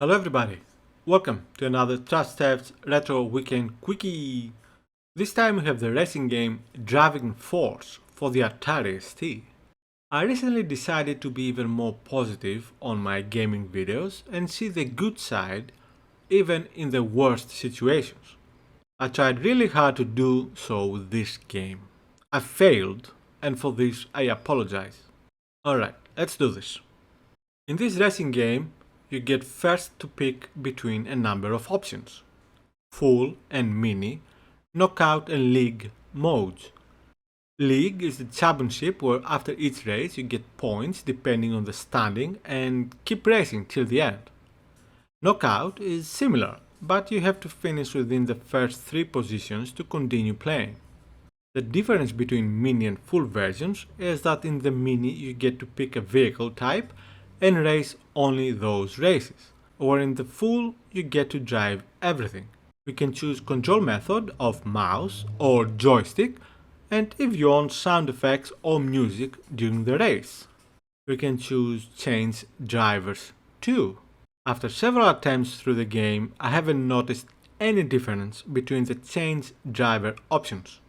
Hello everybody, welcome to another Trusteft Retro Weekend Quickie. This time we have the racing game Drivin Force for the Atari ST. I recently decided to be even more positive on my gaming videos and see the good side even in the worst situations. I tried really hard to do so with this game. I failed, and for this I apologize. Alright, let's do this. In this racing game, you get first to pick between a number of options: full and mini, knockout and league modes. League is the championship where after each race you get points depending on the standing and keep racing till the end. Knockout is similar, but you have to finish within the first 3 positions to continue playing. The difference between mini and full versions is that in the mini you get to pick a vehicle type and race only those races, or in the full you get to drive everything. You can choose control method of mouse or joystick, and if you want sound effects or music during the race. You can choose change drivers too. After several attempts through the game, I haven't noticed any difference between the change driver options.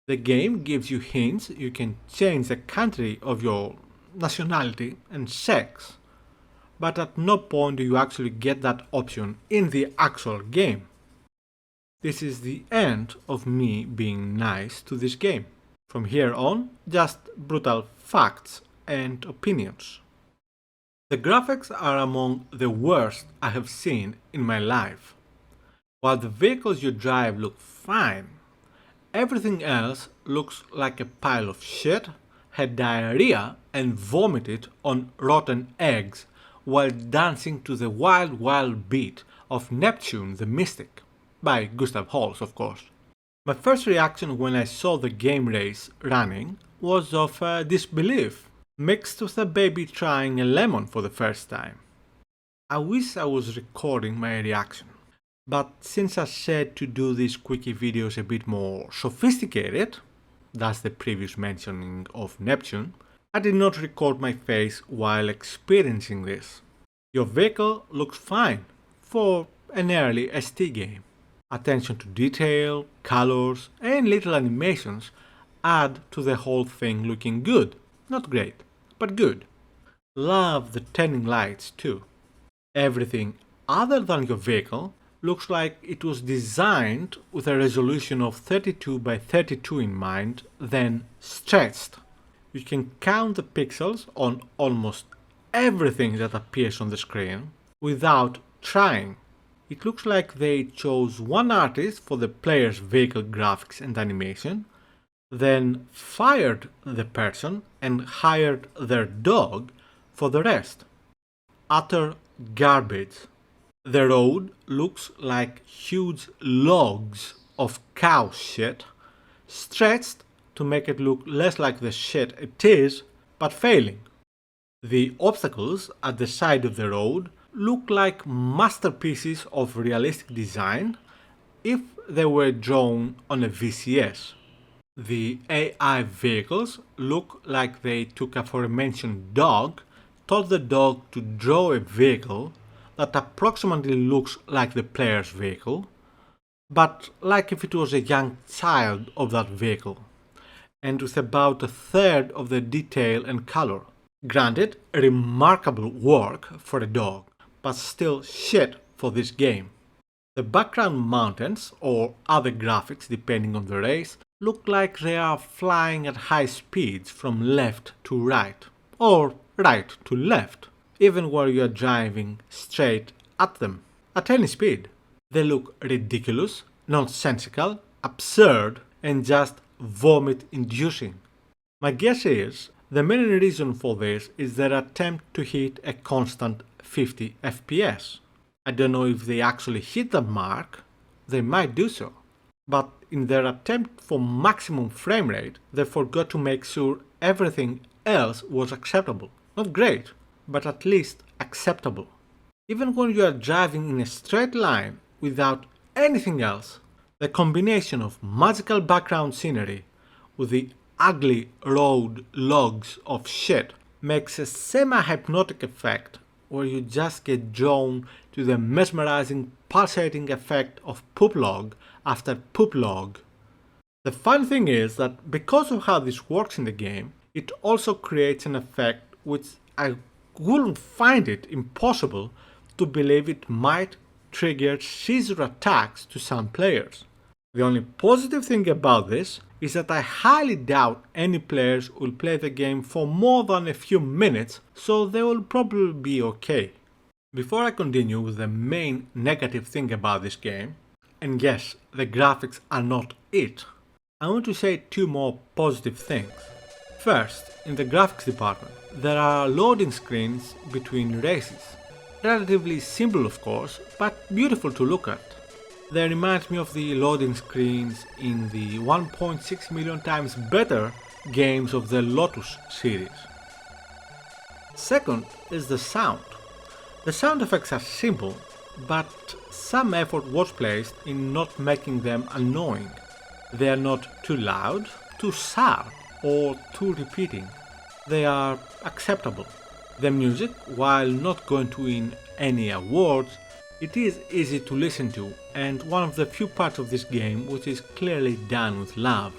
The game gives you hints you can change the country of your nationality and sex, but at no point do you actually get that option in the actual game. This is the end of me being nice to this game. From here on, just brutal facts and opinions. The graphics are among the worst I have seen in my life. While the vehicles you drive look fine, everything else looks like a pile of shit, had diarrhea and vomited on rotten eggs while dancing to the wild wild beat of Neptune the Mystic, by Gustav Holst of course. My first reaction when I saw the game race running was of disbelief, mixed with a baby trying a lemon for the first time. I wish I was recording my reaction. But since I said to do these quickie videos a bit more sophisticated, that's the previous mentioning of Neptune, I did not record my face while experiencing this. Your vehicle looks fine for an early ST game. Attention to detail, colors and little animations add to the whole thing looking good. Not great, but good. Love the turning lights too. Everything other than your vehicle looks like it was designed with a resolution of 32 by 32 in mind, then stretched. You can count the pixels on almost everything that appears on the screen without trying. It looks like they chose one artist for the player's vehicle graphics and animation, then fired the person and hired their dog for the rest. Utter garbage. The road looks like huge logs of cow shit, stretched to make it look less like the shit it is, but failing. The obstacles at the side of the road look like masterpieces of realistic design if they were drawn on a VCS. The AI vehicles look like they took a aforementioned dog, told the dog to draw a vehicle that approximately looks like the player's vehicle, but like if it was a young child of that vehicle, and with about a third of the detail and color. Granted, remarkable work for a dog, but still shit for this game. The background mountains, or other graphics depending on the race, look like they are flying at high speeds from left to right, or right to left, even where you are driving straight at them, at any speed. They look ridiculous, nonsensical, absurd, and just vomit-inducing. My guess is the main reason for this is their attempt to hit a constant 50 FPS. I don't know if they actually hit that mark, they might do so. But in their attempt for maximum frame rate, they forgot to make sure everything else was acceptable. Not great, but at least acceptable. Even when you are driving in a straight line without anything else, the combination of magical background scenery with the ugly road logs of shit makes a semi-hypnotic effect where you just get drawn to the mesmerizing pulsating effect of poop log after poop log. The fun thing is that because of how this works in the game, it also creates an effect which I wouldn't find it impossible to believe it might trigger seizure attacks to some players. The only positive thing about this is that I highly doubt any players will play the game for more than a few minutes, so they will probably be okay. Before I continue with the main negative thing about this game, and yes, the graphics are not it, I want to say two more positive things. First, in the graphics department, there are loading screens between races. Relatively simple of course, but beautiful to look at. They remind me of the loading screens in the 1.6 million times better games of the Lotus series. Second is the sound. The sound effects are simple, but some effort was placed in not making them annoying. They are not too loud, too sharp, or too repeating. They are acceptable. The music, while not going to win any awards, it is easy to listen to and one of the few parts of this game which is clearly done with love.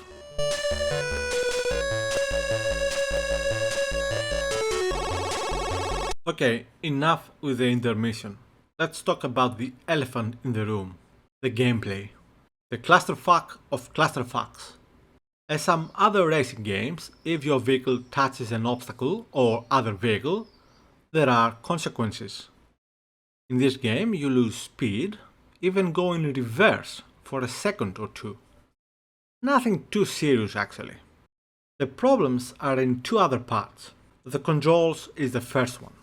Okay, enough with the intermission. Let's talk about the elephant in the room, the gameplay. The clusterfuck of clusterfucks. As some other racing games, if your vehicle touches an obstacle or other vehicle, there are consequences. In this game you lose speed, even go in reverse for a second or two. Nothing too serious actually. The problems are in two other parts. The controls is the first one.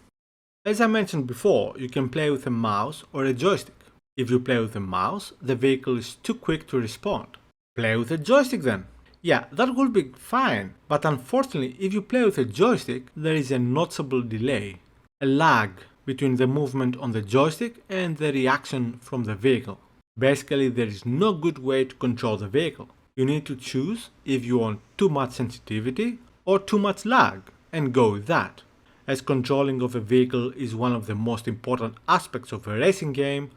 As I mentioned before, you can play with a mouse or a joystick. If you play with a mouse, the vehicle is too quick to respond. Play with a joystick then. Yeah, that would be fine, but unfortunately if you play with a joystick, there is a noticeable delay, a lag between the movement on the joystick and the reaction from the vehicle. Basically, there is no good way to control the vehicle. You need to choose if you want too much sensitivity or too much lag and go with that. As controlling of a vehicle is one of the most important aspects of a racing game,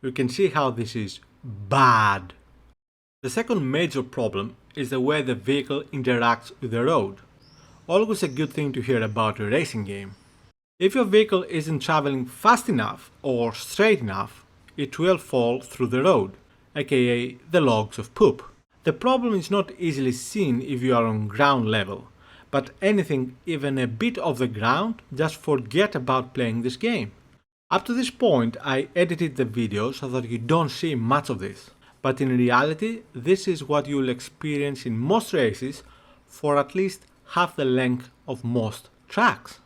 you can see how this is bad. The second major problem is the way the vehicle interacts with the road. Always a good thing to hear about a racing game. If your vehicle isn't traveling fast enough or straight enough, it will fall through the road, aka the logs of poop. The problem is not easily seen if you are on ground level, but anything even a bit off the ground, just forget about playing this game. Up to this point I edited the video so that you don't see much of this, but in reality this is what you'll experience in most races for at least half the length of most tracks.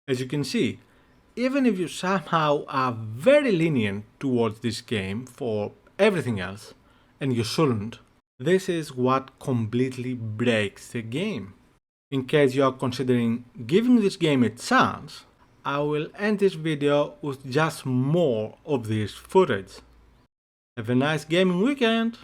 As you can see, even if you somehow are very lenient towards this game for everything else, and you shouldn't, this is what completely breaks the game. In case you are considering giving this game a chance, I will end this video with just more of this footage. Have a nice gaming weekend!